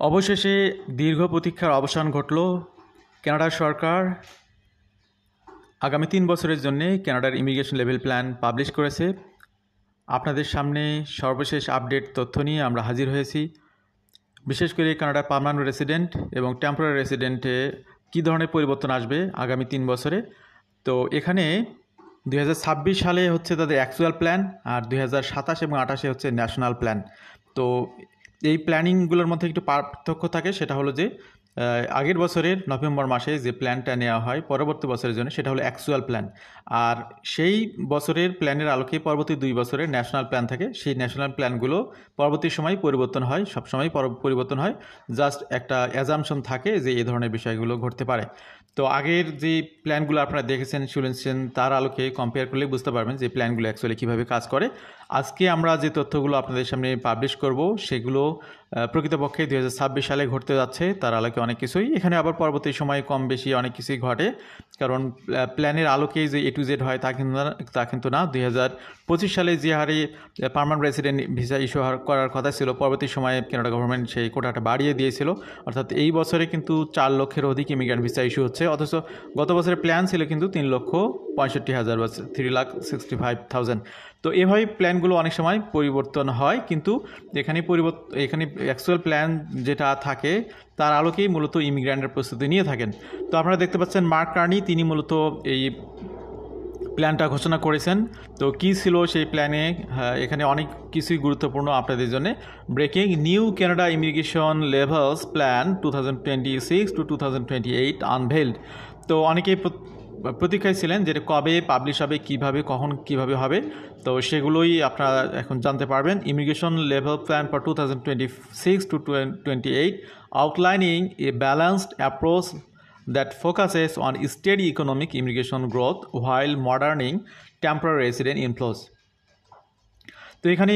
অবশেষে দীর্ঘ প্রতীক্ষার অবসান ঘটল। কানাডা সরকার আগামী 3 বছরের জন্য কানাডার ইমিগ্রেশন লেভেল প্ল্যান পাবলিশ করেছে। আপনাদের সামনে সর্বশেষ আপডেট তথ্য নিয়ে আমরা হাজির হয়েছি। বিশেষ করে কানাডার পার্মানেন্ট রেসিডেন্ট এবং টেম্পোরারি রেসিডেন্টে কী ধরনের পরিবর্তন আসবে আগামী 3 বছরে। তো এখানে 2026 সালে হচ্ছে তাদের অ্যাকচুয়াল প্ল্যান, আর 2027 এবং 28 হচ্ছে ন্যাশনাল প্ল্যান। তো এই প্ল্যানিংগুলোর মধ্যে একটু পার্থক্য থাকে, সেটা হলো যে আগের বছরের নভেম্বর মাসে যে প্ল্যানটা নেওয়া হয় পরবর্তী বছরের জন্য, সেটা হলো অ্যাকচুয়াল প্ল্যান। আর সেই বছরের প্ল্যানের আলোকে পরবর্তী 2 বছরের ন্যাশনাল প্ল্যান থাকে। সেই ন্যাশনাল প্ল্যানগুলো পরবর্তী সময় পরিবর্তন হয়, সবসময় পরিবর্তন হয়। জাস্ট একটা অ্যাজাম্পশন থাকে যে এই ধরনের বিষয়গুলো ঘটতে পারে। তো আগের যে প্ল্যানগুলো আপনারা দেখেছেন শুনেছেন, তার আলোকে কম্পেয়ার করলে বুঝতে পারবেন যে প্ল্যানগুলো অ্যাকচুয়ালি কীভাবে কাজ করে। আজকে আমরা যে তথ্যগুলো আপনাদের সামনে পাবলিশ করব সেগুলো প্রকৃতপক্ষে 2026 সালে ঘটতে যাচ্ছে। তার আলোকে অনেক কিছুই এখানে আবার পরবর্তী সময়ে কম বেশি অনেক কিছুই ঘটে, কারণ প্ল্যানের আলোকে যে A to Z হয় তা কিন্তু না। 2025 সালে যে হারে পার্মানেন্ট রেসিডেন্ট ভিসা ইস্যু করার কথা ছিল, পরবর্তী সময়ে কানাডা গভর্নমেন্ট সেই কোটাটা বাড়িয়ে দিয়েছিল। অর্থাৎ এই বছরে কিন্তু 4 লক্ষের অধিক ইমিগ্রেন্ট ভিসা ইস্যু হচ্ছে, অথচ গত বছরের প্ল্যান ছিল কিন্তু 3,65,000 বা 3,65,000। তো এভাবে প্ল্যানগুলো অনেক সময় পরিবর্তন হয়, কিন্তু এখানে অ্যাকচুয়াল প্ল্যান যেটা থাকে তার আলোকেই মূলত ইমিগ্রেন্টের প্রস্তুতি নিয়ে থাকেন। তো আপনারা দেখতে পাচ্ছেন মার্ক কার্নি, তিনি মূলত এই প্ল্যানটা ঘোষণা করেছেন। তো কী ছিল সেই প্ল্যানে, এখানে অনেক কিছুই গুরুত্বপূর্ণ আপনাদের জন্য। Breaking new Canada immigration levels plan 2026 to 2028 আনভেইলড। তো অনেকেই প্রতীক্ষায় ছিলেন যে কবে পাবলিশ হবে, কখন কিভাবে হবে। তো সেগুলোই আপনারা এখন জানতে পারবেন। Immigration level plan for 2026 to 2028 আউটলাইনিং A balanced approach that focuses on steady economic immigration growth while moderning temporary resident inflows. তো এখানে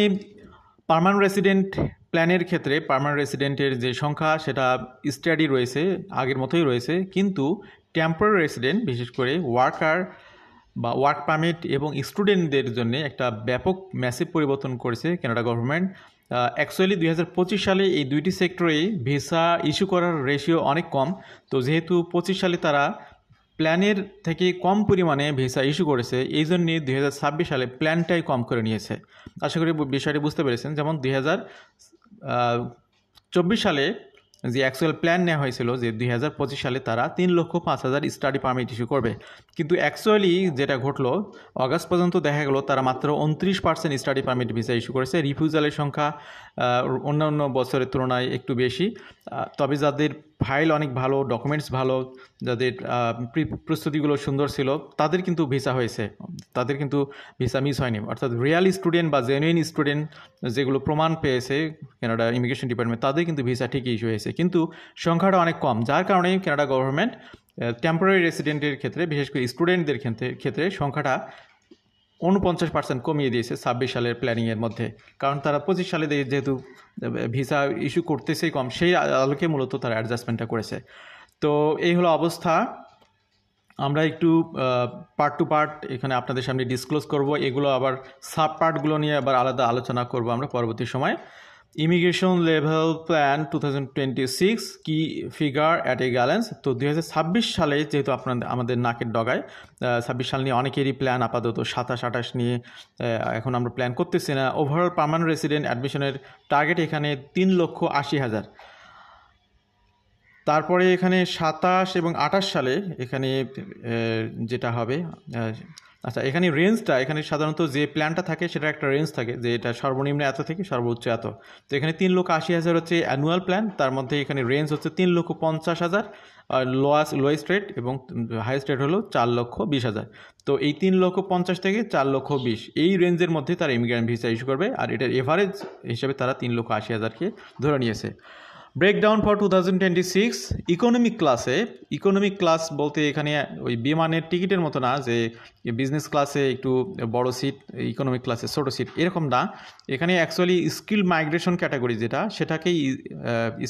পার্মানেন্ট রেসিডেন্ট প্ল্যানের ক্ষেত্রে পার্মানেন্ট রেসিডেন্টের যে সংখ্যা সেটা স্টাডি রয়েছে, আগের মতোই রয়েছে, কিন্তু টেম্পোরারি রেসিডেন্ট বিশেষ করে ওয়ার্কার বা ওয়ার্ক পারমিট এবং স্টুডেন্টদের জন্য একটা ব্যাপক ম্যাসিভ পরিবর্তন করেছে কানাডা গভর্নমেন্ট। অ্যাকচুয়ালি 2025 সালে এই দুইটি সেক্টরেই ভিসা ইস্যু করার রেশিও অনেক কম। তো যেহেতু 25 সালে তারা প্ল্যানের থেকে কম পরিমাণে ভিসা ইস্যু করেছে, এই জন্যে 2026 সালে প্ল্যানটাই কম করে নিয়েছে। আশা করি বিষয়টি বুঝতে পেরেছেন। যেমন 2024 সালে যে অ্যাকচুয়াল প্ল্যান নেওয়া হয়েছিল যে 2025 সালে তারা 3,05,000 স্টাডি পারমিট ইস্যু করবে, কিন্তু অ্যাকচুয়ালি যেটা ঘটলো অগাস্ট পর্যন্ত দেখা গেল তারা মাত্র 29% স্টাডি পারমিট ভিসা ইস্যু করেছে। রিফিউজালের সংখ্যা অন্যান্য বছরের তুলনায় একটু বেশি। তবে যাদের ফাইল অনেক ভালো, ডকুমেন্টস ভালো, যাদের প্রস্তুতিগুলো সুন্দর ছিল, তাদের কিন্তু ভিসা হয়েছে, তাদের কিন্তু ভিসা মিস হয়নি। অর্থাৎ রিয়াল স্টুডেন্ট বা জেনুইন স্টুডেন্ট যেগুলো প্রমাণ পেয়েছে কানাডা ইমিগ্রেশন ডিপার্টমেন্ট, তাদের কিন্তু ভিসা ঠিকই ইস্যু হয়েছে, কিন্তু সংখ্যাটা অনেক কম। যার কারণে কানাডা গভর্নমেন্ট টেম্পোরারি রেসিডেন্টের ক্ষেত্রে বিশেষ করে স্টুডেন্টদের ক্ষেত্রে সংখ্যাটা 49% কমিয়ে দিয়েছে 26 সালের প্ল্যানিংয়ের মধ্যে। কারণ তারা 25 সালে যেহেতু ভিসা ইস্যু করতেছেই কম, সেই আলোকে মূলত তারা অ্যাডজাস্টমেন্টটা করেছে। তো এই হলো অবস্থা। আমরা একটু পার্ট টু পার্ট এখানে আপনাদের সামনে ডিসক্লোজ করব, এগুলো আবার সাব পার্টগুলো নিয়ে আবার আলাদা আলোচনা করব আমরা পরবর্তী সময়। ইমিগ্রেশন লেভেল প্ল্যান 2026 কি ফিগার অ্যাট এ গ্যালেন্স। তো 2026 সালে যেহেতু আমাদের নাকের ডগায় 26 সাল নিয়ে অনেকেরই প্ল্যান আপাতত 27-28 নিয়ে এখন আমরা প্ল্যান করতেছি না। ওভারঅল পার্মানেন্ট রেসিডেন্ট অ্যাডমিশনের টার্গেট এখানে 3,80,000। তারপরে এখানে 27 এবং 28 সালে এখানে যেটা হবে, আচ্ছা এখানে রেঞ্জটা, এখানে সাধারণত যে প্ল্যানটা থাকে সেটার একটা রেঞ্জ থাকে যে এটা সর্বনিম্ন এত থেকে সর্বোচ্চ এত। তো এখানে 3,80,000 হচ্ছে অ্যানুয়াল প্ল্যান, তার মধ্যে এখানে রেঞ্জ হচ্ছে 3,50,000 লোয়েস্ট রেট, এবং হাইয়েস্ট রেট হলো 4,20,000। তো এই 3,50,000 থেকে 4,20,000 এই রেঞ্জের মধ্যে তারা ইমিগ্রেন্ট ভিসা ইস্যু করবে, আর এটার এভারেজ হিসেবে তারা 3,80,000কে ধরে নিয়েছে। ব্রেকডাউন ফর 2026 ইকোনমিক ক্লাস বলতে এখানে ওই বিমানের টিকিটের মতো না যে বিজনেস ক্লাসে একটু বড় সিট, ইকোনমিক ক্লাসে ছোটো সিট, এরকম না। এখানে অ্যাকচুয়ালি স্কিল মাইগ্রেশন ক্যাটাগরি সেটাকেই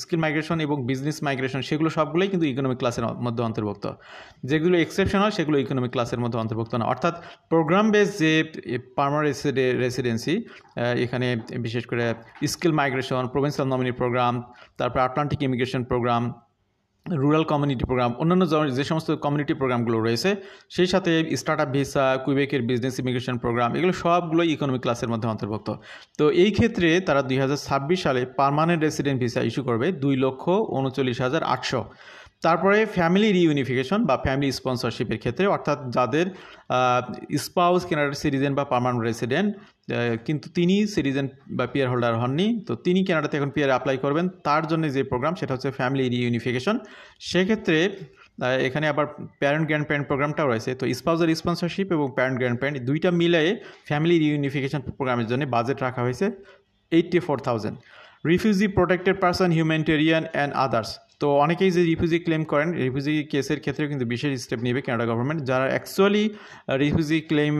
স্কিল মাইগ্রেশন এবং বিজনেস মাইগ্রেশন সেগুলো সবগুলোই কিন্তু ইকোনমিক ক্লাসের মধ্যে অন্তর্ভুক্ত। যেগুলো এক্সেপশনাল সেগুলো ইকোনমিক ক্লাসের মধ্যে অন্তর্ভুক্ত না। অর্থাৎ প্রোগ্রাম বেস যে পার্মানেন্ট রেসিডেন্সি, এখানে বিশেষ করে skill migration, provincial nominee programme, তারপর তারপর Atlantic immigration programme, rural community programme, অন্যান্য যে সমস্ত কমিউনিটি প্রোগ্রামগুলো রয়েছে, সেই সাথে স্টার্টআপ ভিসা, কুইবেকের বিজনেস ইমিগ্রেশন প্রোগ্রাম, এগুলো সবগুলো ইকোনমিক ক্লাসের মধ্যে অন্তর্ভুক্ত। তো এই ক্ষেত্রে তারা 2026 সালে পার্মানেন্ট রেসিডেন্ট ভিসা ইস্যু করবে 2,39,800। তারপরে ফ্যামিলি রিইউনিফিকেশন বা ফ্যামিলি স্পন্সরশিপের ক্ষেত্রে, অর্থাৎ যাদের স্পাউস কানাডার সিটিজেন বা পার্মানেন্ট রেসিডেন্ট, কিন্তু তিনি সিটিজেন বা পিআর হোল্ডার হননি, তো তিনি কানাডাতে এখন পিআর অ্যাপ্লাই করবেন, তার জন্য যে প্রোগ্রাম সেটা হচ্ছে ফ্যামিলি রিইউনিফিকেশন। সেক্ষেত্রে এখানে আবার প্যারেন্ট গ্র্যান্ড প্যারেন্ট প্রোগ্রামটাও রয়েছে। তো স্পাউসের স্পন্সরশিপ এবং প্যারেন্ট গ্র্যান্ড প্যারেন্ট দুইটা মিলিয়ে ফ্যামিলি রিইউনিফিকেশন প্রোগ্রামের জন্য বাজেট রাখা হয়েছে 84,000। Refugee protected person, humanitarian and others, তো অনেকেই যে রিফিউজি ক্লেম করেন, রিফিউজি কেসের ক্ষেত্রে কিন্তু বিশেষ স্টেপ নেবে কানাডা গভর্নমেন্ট। যারা অ্যাকচুয়ালি রিফিউজি ক্লেম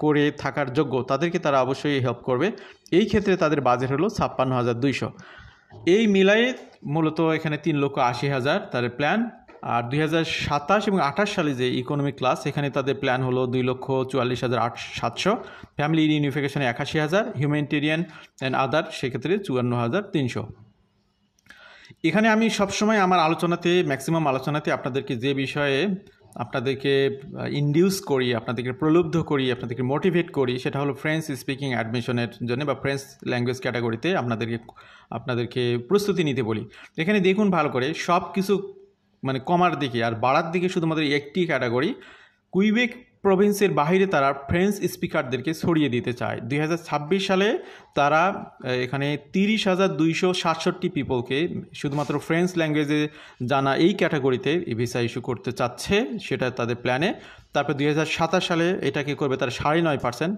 করে থাকার যোগ্য, তাদেরকে তারা অবশ্যই হেল্প করবে। এই ক্ষেত্রে তাদের বাজেট হলো 56,200। এই মিলাই মূলত এখানে 3,80,000 তাদের প্ল্যান। আর 2027 এবং 28 সালে যে ইকোনমিক ক্লাস, এখানে তাদের প্ল্যান হলো 2,44,700, ফ্যামিলি রিইউনিফিকেশনে 81,000, হিউম্যানিটেরিয়ান অ্যান্ড আদার সেক্ষেত্রে 54,300। এখানে আমি সবসময় আমার আলোচনাতে, ম্যাক্সিমাম আলোচনাতে আপনাদেরকে যে বিষয়ে আপনাদেরকে ইনডিউস করি, আপনাদেরকে প্রলুব্ধ করি, আপনাদেরকে মোটিভেট করি, সেটা হলো ফ্রেঞ্চ স্পিকিং অ্যাডমিশনের জন্য বা ফ্রেঞ্চ ল্যাঙ্গুয়েজ ক্যাটাগরিতে আপনাদেরকে প্রস্তুতি নিতে বলি। এখানে দেখুন ভালো করে, সব কিছু মানে কমার দিকে আর বাড়ার দিকে শুধুমাত্র একটি ক্যাটাগরি, কুইবেক প্রভিন্সের বাইরে তারা ফ্রেঞ্চ স্পিকারদেরকে ছড়িয়ে দিতে চায়। 2026 সালে তারা এখানে 30,267 পিপলকে শুধুমাত্র ফ্রেঞ্চ ল্যাঙ্গুয়েজে জানা এই ক্যাটাগরিতে ভিসা ইস্যু করতে চাচ্ছে, সেটা তাদের প্ল্যানে। তারপর 2027 সালে এটাকে করবে তারা 9.5%,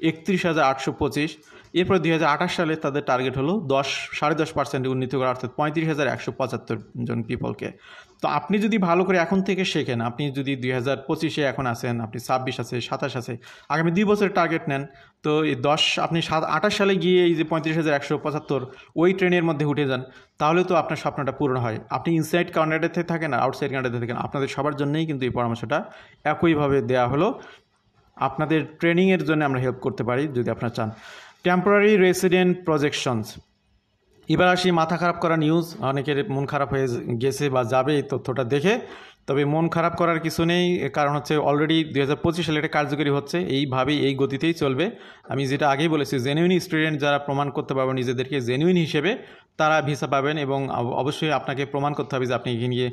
31,825। এরপর 2028 সালে তাদের টার্গেট হলো 10.5% উন্নীত করা, অর্থাৎ 35,175 জন পিপলকে। তো আপনি যদি ভালো করে এখন থেকে শেখেন, আপনি যদি 2025-এ এখন আছেন, আপনি 26 আছে, 27 আছে, আগামী 2 বছরের টার্গেট নেন, তো এই 28 সালে গিয়ে এই যে 35,175 ওই ট্রেনের মধ্যে উঠে যান, তাহলে তো আপনার স্বপ্নটা পূরণ হয়। আপনি ইনসাইড কানাডাতে থাকেন আর আউটসাইড কানাডাতে থাকেন, আপনাদের সবার জন্যই কিন্তু এই পরামর্শটা একইভাবে দেওয়া হলো। আপনাদের ট্রেনিংয়ের জন্য আমরা হেল্প করতে পারি যদি আপনারা চান। টেম্পোরারি রেসিডেন্ট প্রজেকশনস, এবার আসি মাথা খারাপ করা নিউজ। অনেকের মন খারাপ হয়ে গেছে বা যাবে এই তথ্যটা দেখে, তবে মন খারাপ করার কিছু নেই, কারণ হচ্ছে অলরেডি 2025 সালে এটা কার্যকরী হচ্ছে, এইভাবেই এই গতিতেই চলবে। আমি যেটা আগেই বলেছি, জেনুইন স্টুডেন্ট যারা প্রমাণ করতে পারবেন নিজেদেরকে জেনুইন হিসেবে, তারা ভিসা পাবেন। এবং অবশ্যই আপনাকে প্রমাণ করতে হবে যে আপনি এখানে গিয়ে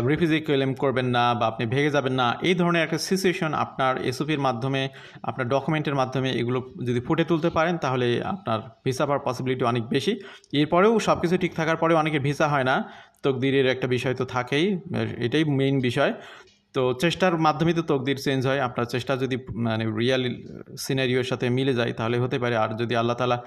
রিফিউজি ক্লেম করবেন না বা আপনি ভেগে যাবেন না। এই ধরনের একটা সিচুয়েশন আপনার এসওপির মাধ্যমে, আপনার ডকুমেন্টের মাধ্যমে এগুলো যদি ফুটে তুলতে পারেন, তাহলে আপনার ভিসা পাওয়ার পসিবিলিটি অনেক বেশি। এরপরেও সব কিছু ঠিক থাকার পরেও অনেকের ভিসা হয় না, তকদিরের একটা বিষয় তো থাকেই, এটাই মেইন বিষয়। তো চেষ্টার মাধ্যমেই তো তকদির চেঞ্জ হয়। আপনার চেষ্টা যদি মানে রিয়াল সিনারিওর সাথে মিলে যায় তাহলে হতে পারে। আর যদি আল্লাহ তাআলা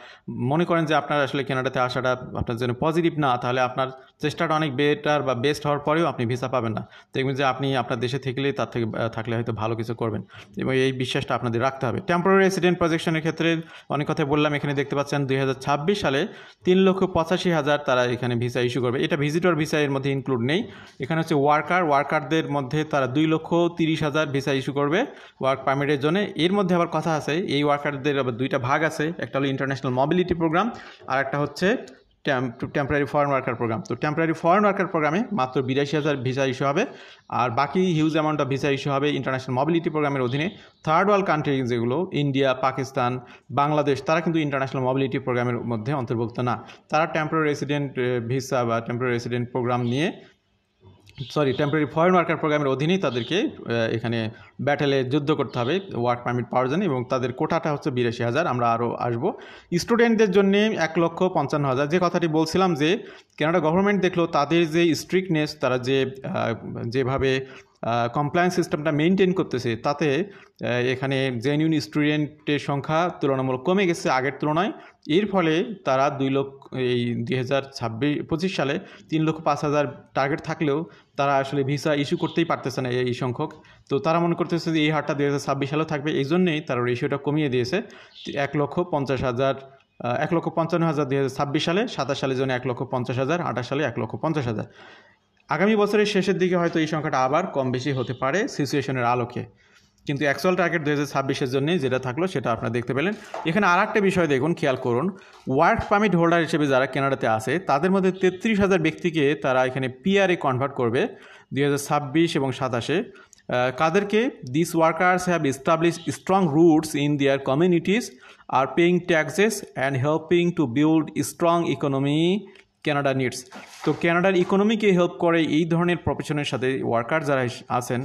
মনে করেন যে আপনার আসলে কানাডাতে আসাটা আপনার জন্য পজিটিভ না, তাহলে আপনার চেষ্টাটা অনেক বেটার বা বেস্ট হওয়ার পরেও আপনি ভিসা পাবেন না। দেখবেন যে আপনি আপনার দেশে তার থেকে থাকলে হয়তো ভালো কিছু করবেন, এবং এই বিশ্বাসটা আপনাদের রাখতে হবে। টেম্পোরারি রেসিডেন্ট প্রজেকশনের ক্ষেত্রে অনেক কথা বললাম। এখানে দেখতে পাচ্ছেন 2026 সালে 3,85,000 তারা এখানে ভিসা ইস্যু করবে। এটা ভিজিটর ভিসা এর মধ্যে ইনক্লুড নেই। এখানে হচ্ছে ওয়ার্কারদের মধ্যে তারা 2,30,000 ভিসা ইস্যু করবে ওয়ার্ক পারমিটের জন্য। এর মধ্যে আবার কথা আছে, এই ওয়ার্কারদের আবার দুইটা ভাগ আছে, একটা হলো ইন্টারন্যাশনাল মোবিলিটি প্রোগ্রাম আর একটা হচ্ছে টেম্পোরারি ফরেন ওয়ার্কার প্রোগ্রাম। তো টেম্পোরারি ফরেন ওয়ার্কার প্রোগ্রামে মাত্র 82,000 ভিসা ইস্যু হবে, আর বাকি huge amount of visa issue হবে ইন্টারন্যাশনাল মোবিলিটি প্রোগ্রামের অধীনে। থার্ড ওয়ার্ল্ড কান্ট্রি যেগুলো ইন্ডিয়া, পাকিস্তান, বাংলাদেশ, তারা কিন্তু ইন্টারন্যাশনাল মোবিলিটি প্রোগ্রামের মধ্যে অন্তর্ভুক্ত না। তারা টেম্পোরারি রেসিডেন্ট ভিসা বা টেম্পোরারি রেসিডেন্ট প্রোগ্রাম নিয়ে টেম্পোরারি ফরেন ওয়ার্কার প্রোগ্রামের অধীনেই তাদেরকে এখানে ব্যাটেলে যুদ্ধ করতে হবে ওয়ার্ক পারমিট পাওয়ার জন্য, এবং তাদের কোটাটা হচ্ছে 82,000। আমরা আরও আসবো। স্টুডেন্টদের জন্য 1,55,000। যে কথাটি বলছিলাম যে কানাডা গভর্নমেন্ট দেখলো তাদের যে স্ট্রিক্টনেস, তারা যেভাবে কমপ্লায়েন্স সিস্টেমটা মেনটেন করতেছে, তাতে এখানে জেনুইন স্টুডেন্টের সংখ্যা তুলনামূলক কমে গেছে আগের তুলনায়। এর ফলে তারা 2025 সালে 3,05,000 টার্গেট থাকলেও তারা আসলে ভিসা ইস্যু করতেই পারতেছে না এই সংখ্যক। তো তারা মনে করতেছে যে এই হারটা 2026 সালেও থাকবে, এই জন্যেই তারা রেশিওটা কমিয়ে দিয়েছে 1,50,000, 1,55,000 2026 সালে, 27 সালের জন্য 1,50,000, 28 সালে 1,50,000। আগামী বছরের শেষের দিকে হয়তো এই সংখ্যাটা আবার কম বেশি হতে পারে সিচুয়েশনের আলোকে। কিন্তু অ্যাকচুয়াল টার্গেট 2026-এর জন্য যেটা থাকলো সেটা আপনারা দেখতে পেলেন। এখানে আর একটা বিষয় দেখুন, খেয়াল করুন, ওয়ার্ক পারমিট হোল্ডার হিসেবে যারা কানাডাতে আছে তাদের মধ্যে 33,000 ব্যক্তিকে তারা এখানে পিআরে কনভার্ট করবে 2026 এবং 27-এ। কাদেরকে? This workers have establish strong roots in their communities, R paying taxes and helping to build strong economy Canada needs. তো কানাডার ইকোনমিকে হেল্প করে এই ধরনের প্রফেশনের সাথে ওয়ার্কার যারা আছেন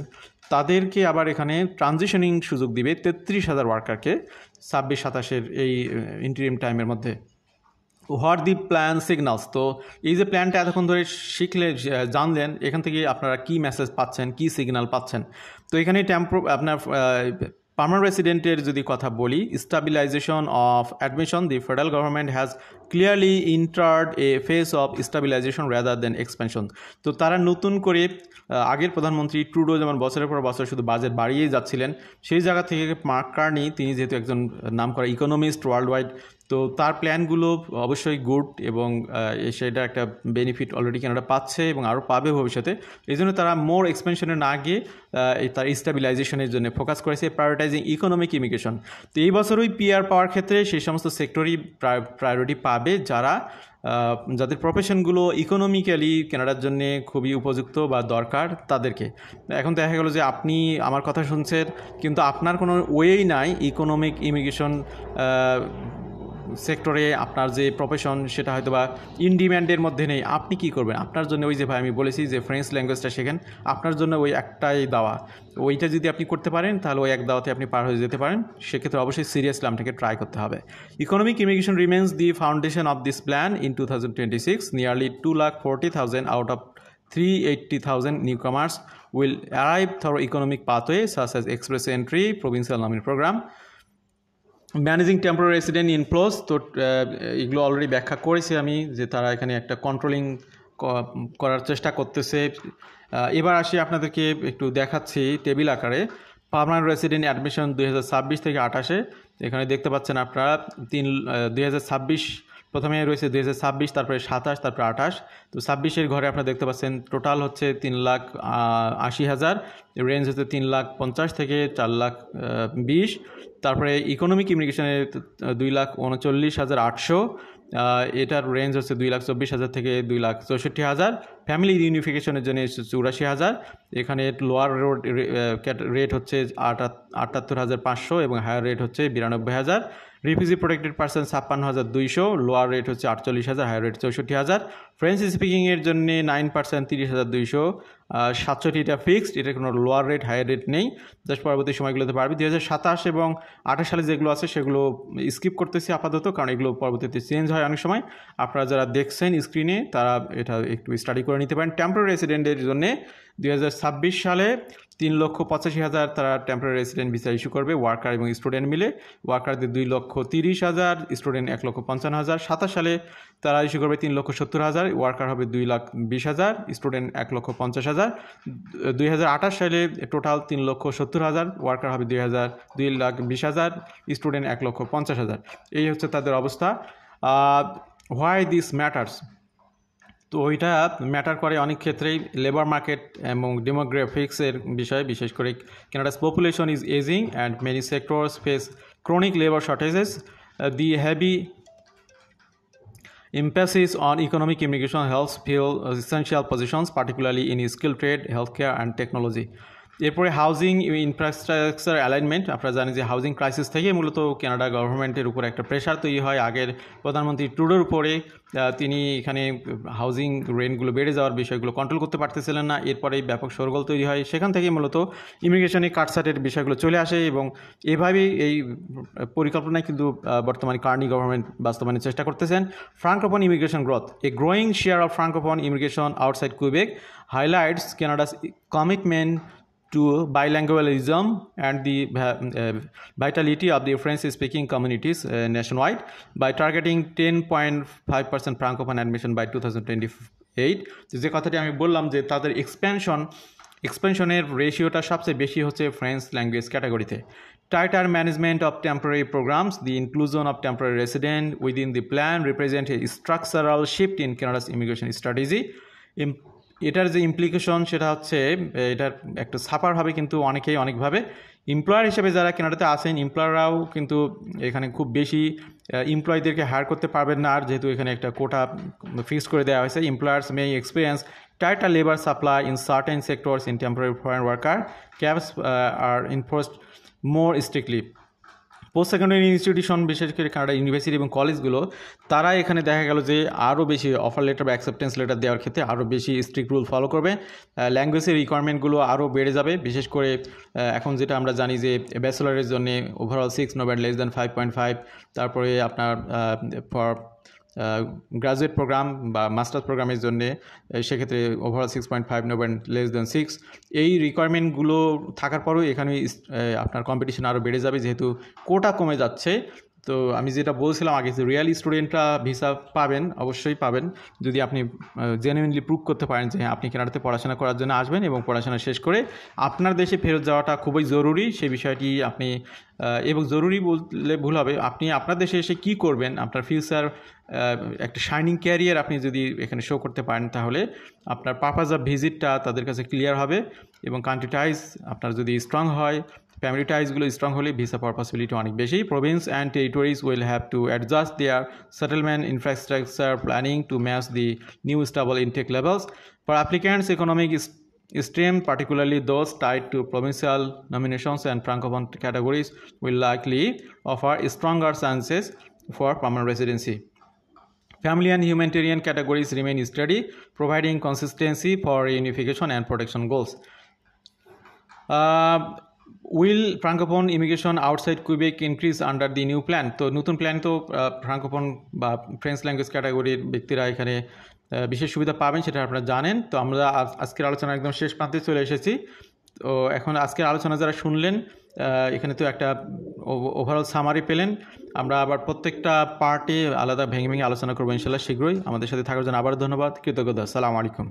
তাদেরকে আবার এখানে ট্রানজিশনিং সুযোগ দিবে 33,000 ওয়ার্কারকে 26-27-এর এই ইন্টারিম টাইমের মধ্যে। হোয়াট দি প্ল্যান সিগনালস, তো এই যে প্ল্যানটা এতক্ষণ ধরে জানলেন, এখান থেকে আপনারা কি মেসেজ পাচ্ছেন, কি সিগন্যাল পাচ্ছেন। তো এখানে আপনার পার্মানেন্ট রেসিডেন্টের যদি কথা বলি, stabilisation of admission, the federal government has clearly entered A phase of stabilisation rather than expansion. তো তারা নতুন করে আগের প্রধানমন্ত্রী ট্রুডো যেমন বছরের পর বছর শুধু বাজেট বাড়িয়েই যাচ্ছিলেন, সেই জায়গা থেকে মার্ক কার্নি, তিনি যেহেতু একজন নামকরা ইকোনমিস্ট ওয়ার্ল্ড ওয়াইড, তো তার প্ল্যানগুলো অবশ্যই গুড এবং সেটা একটা বেনিফিট অলরেডি কানাডা পাচ্ছে এবং আরও পাবে ভবিষ্যতে। এই জন্য তারা মোর এক্সপেনশনে না গিয়ে তার স্টেবিলাইজেশনের জন্য ফোকাস করেছে, প্রায়োরিটাইজিং ইকোনমিক ইমিগ্রেশন। তো এই বছরই পিআর পাওয়ার ক্ষেত্রে সেই সমস্ত সেক্টরই প্রায়োরিটি পাবে যাদের প্রফেশনগুলো ইকোনমিক্যালি কানাডার জন্য খুবই উপযুক্ত বা দরকার তাদেরকে। এখন দেখা গেলো যে আপনি আমার কথা শুনছেন কিন্তু আপনার কোনো ওয়েই নাই ইকোনমিক ইমিগ্রেশন সেক্টরে, আপনার যে প্রফেশন সেটা হয়তো বা ইন ডিম্যান্ডের মধ্যে নেই। আপনি কি করবেন? আপনার জন্য ওই যে ভাই আমি বলেছি যে ফ্রেঞ্চ ল্যাঙ্গুয়েজটা শেখেন, আপনার জন্য ওই একটাই দাওয়া, ওইটা যদি আপনি করতে পারেন তাহলে ওই এক দাওয়াতে আপনি পার হয়ে যেতে পারেন। সেক্ষেত্রে অবশ্যই সিরিয়াসলি আপনাকে ট্রাই করতে হবে। Economic immigration remains the foundation of this plan in 2026। Nearly 240,000 out of 380,000 newcomers will arrive through economic pathways such as express entry, provincial nominee program, managing temporary resident inflows. তো এগুলো already ব্যাখ্যা করেছি আমি যে তারা এখানে একটা কন্ট্রোলিং করার চেষ্টা করতেছে। এবার আসি আপনাদেরকে একটু দেখাচ্ছি টেবিল আকারে পার্মানেন্ট রেসিডেন্ট অ্যাডমিশন 2026 থেকে 28-এ। এখানে দেখতে পাচ্ছেন আপনারা 2026 প্রথমে রয়েছে 2026, তারপরে 27, তারপরে 28। তো 26-এর ঘরে আপনারা দেখতে পাচ্ছেন টোটাল হচ্ছে 3,80,000, রেঞ্জ হচ্ছে 3,50,000 থেকে 4,20,000। তারপরে ইকোনমিক ইমিগ্রেশনের 2,39,800, এটার রেঞ্জ হচ্ছে 2,24,000 থেকে 2,64,000। ফ্যামিলি ইউনিফিকেশনের জন্য 84,000। এখানে লোয়ার রেট হচ্ছে 78,500 এবং হায়ার রেট হচ্ছে 92,000। Refugee protected person 56,200, lower rate হচ্ছে 48,000, হায়ার রেট 64,000। ফ্রেঞ্চ স্পিকিংয়ের জন্য 9% 30,200, 67টা ফিক্সড, এটা কোনো লোয়ার রেট হায়ার রেট নেই, জাস্ট পরবর্তী সময়গুলোতে পারবে। 2027 এবং 28 সালে যেগুলো আছে সেগুলো স্কিপ করতেছি আপাতত, কারণ এগুলো পরবর্তীতে চেঞ্জ হয় অনেক সময়। আপনারা যারা দেখছেন স্ক্রিনে তারা এটা একটু স্টাডি করে নিতে পারেন। টেম্পোরারি রেসিডেন্টের জন্য 2026 সালে 3,85,000 তারা টেম্পোরারি রেসিডেন্ট ভিসা ইস্যু করবে, ওয়ার্কার এবং স্টুডেন্ট মিলে। ওয়ার্কারদের 2,30,000, স্টুডেন্ট 1,55,000। 27 সালে তারা ইস্যু করবে 3,70,000, ওয়ার্কার হবে 2,20,000, স্টুডেন্ট 1,50,000। 2028 সালে টোটাল 3,70,000, ওয়ার্কার হবে 2,20,000, স্টুডেন্ট 1,50,000। এই হচ্ছে তাদের অবস্থা। হোয়াই দিস ম্যাটার্স, তো ওইটা ম্যাটার করে অনেক ক্ষেত্রেই লেবার মার্কেট এবং ডেমোগ্রাফিক্সের বিষয়ে, বিশেষ করে Canada's population is ageing and many sectors face chronic labour shortages. The heavy emphasis on economic immigration helps fill essential positions, particularly in skilled trade, healthcare and technology. এরপরে housing infrastructure alignment. আপনারা জানেন যে housing crisis থেকে মূলত Canada গভর্নমেন্টের উপর একটা pressure তৈরি হয় আগের প্রধানমন্ত্রী ট্রুডোর উপরে। তিনি এখানে হাউজিং রেন্টগুলো বেড়ে যাওয়ার বিষয়গুলো কন্ট্রোল করতে পারতেছিলেন না, এরপরেই ব্যাপক শোরগোল তৈরি হয়। সেখান থেকে মূলত ইমিগ্রেশনে কাটছাটের বিষয়গুলো চলে আসে এবং এভাবেই এই পরিকল্পনায় কিন্তু বর্তমানে কার্নি গভর্নমেন্ট বাস্তবায়নের চেষ্টা করতেছেন। Francophone immigration growth, a growing share of Francophone immigration outside Quebec highlights Canada's commitment to bilingualism and the vitality of the French-speaking communities nationwide by targeting 10.5% Francophone admission by 2028. যে কথাটি আমি বললাম যে তাদের এক্সপেনশনের রেশিওটা সবচেয়ে বেশি হচ্ছে ফ্রেঞ্চ ল্যাঙ্গুয়েজ ক্যাটাগরিতে। Tighter management of temporary programs, the inclusion of temporary resident within the plan represent a structural shift in Canada's immigration strategy. এটার যে ইমপ্লিকেশন সেটা হচ্ছে এটার একটা ছাপার হবে কিন্তু অনেকেই অনেকভাবে। এমপ্লয়ার হিসেবে যারা কানাডাতে আছেন, এমপ্লয়াররাও কিন্তু এখানে খুব বেশি এমপ্লয়ীদেরকে হায়ার করতে পারবেন না, আর যেহেতু এখানে একটা কোটা ফিক্স করে দেওয়া হয়েছে। Employers May experience tighter labor supply in certain sectors in temporary foreign worker caps are enforced more strictly. Post secondary institution, বিশেষ করে কানাডা ইউনিভার্সিটি এবং কলেজগুলো, তারা এখানে দেখা গেল যে আরও বেশি অফার লেটার বা অ্যাকসেপ্টেন্স লেটার দেওয়ার ক্ষেত্রে আরও বেশি স্ট্রিক্ট রুল ফলো করবে। ল্যাঙ্গুয়েজের রিকোয়ারমেন্টগুলো আরও বেড়ে যাবে। বিশেষ করে এখন যেটা আমরা জানি যে ব্যাচেলারের জন্য overall 6 no band less than 5.5, তারপরে আপনার ফর গ্রাজুয়েট প্রোগ্রাম বা মাস্টার্স প্রোগ্রামের জন্য সেক্ষেত্রে overall 6.5 no band less than 6। এই রিকোয়ারমেন্টগুলো থাকার পরেও এখানে আপনার কম্পিটিশন আরও বেড়ে যাবে, যেহেতু কোটা কমে যাচ্ছে। তো আমি যেটা বলছিলাম আগে, যে রিয়েল স্টুডেন্টরা ভিসা পাবেন, অবশ্যই পাবেন, যদি আপনি জেনুইনলি প্রুভ করতে পারেন যে আপনি কানাডাতে পড়াশোনা করার জন্য আসবেন এবং পড়াশোনা শেষ করে আপনার দেশে ফেরত যাওয়াটা খুবই জরুরি। সেই বিষয়টি আপনি, এবং জরুরি বললে ভুল হবে, আপনি আপনার দেশে এসে কী করবেন, আপনার ফিউচার একটা শাইনিং ক্যারিয়ার আপনি যদি এখানে শো করতে পারেন, তাহলে আপনার পারপাস অফ ভিজিটটা তাদের কাছে ক্লিয়ার হবে। এবং কান্ট্রি টাইজ আপনার যদি স্ট্রং হয়, ফ্যামিলি টাইজগুলো স্ট্রং হলে ভিসা পাওয়ার পসিবিলিটি অনেক বেশি। Province and territories will have to adjust their settlement infrastructure planning to match the new stable intake levels for applicants. Economic stream, particularly those tied to provincial nominations and francophone categories, will likely offer stronger chances for permanent residency. Family and humanitarian categories remain steady, providing consistency for reunification and protection goals. Will francophone immigration outside Quebec increase under the new plan? তো নতুন plan তো Francophone বা French language ক্যাটাগরির ব্যক্তিরা এখানে বিশেষ সুবিধা পাবেন, সেটা আপনারা জানেন। তো আমরা আজকের আলোচনা একদম শেষ প্রান্তে চলে এসেছি। তো এখন আজকের আলোচনা যারা শুনলেন, এখানে তো একটা ওভারঅল সামারি পেলেন। আমরা আবার প্রত্যেকটা পার্টে আলাদা ভেঙে ভেঙে আলোচনা করবো ইনশাল্লাহ শীঘ্রই। আমাদের সাথে থাকার জন্য আবার ধন্যবাদ, কৃতজ্ঞতা। আসসালামু আলাইকুম।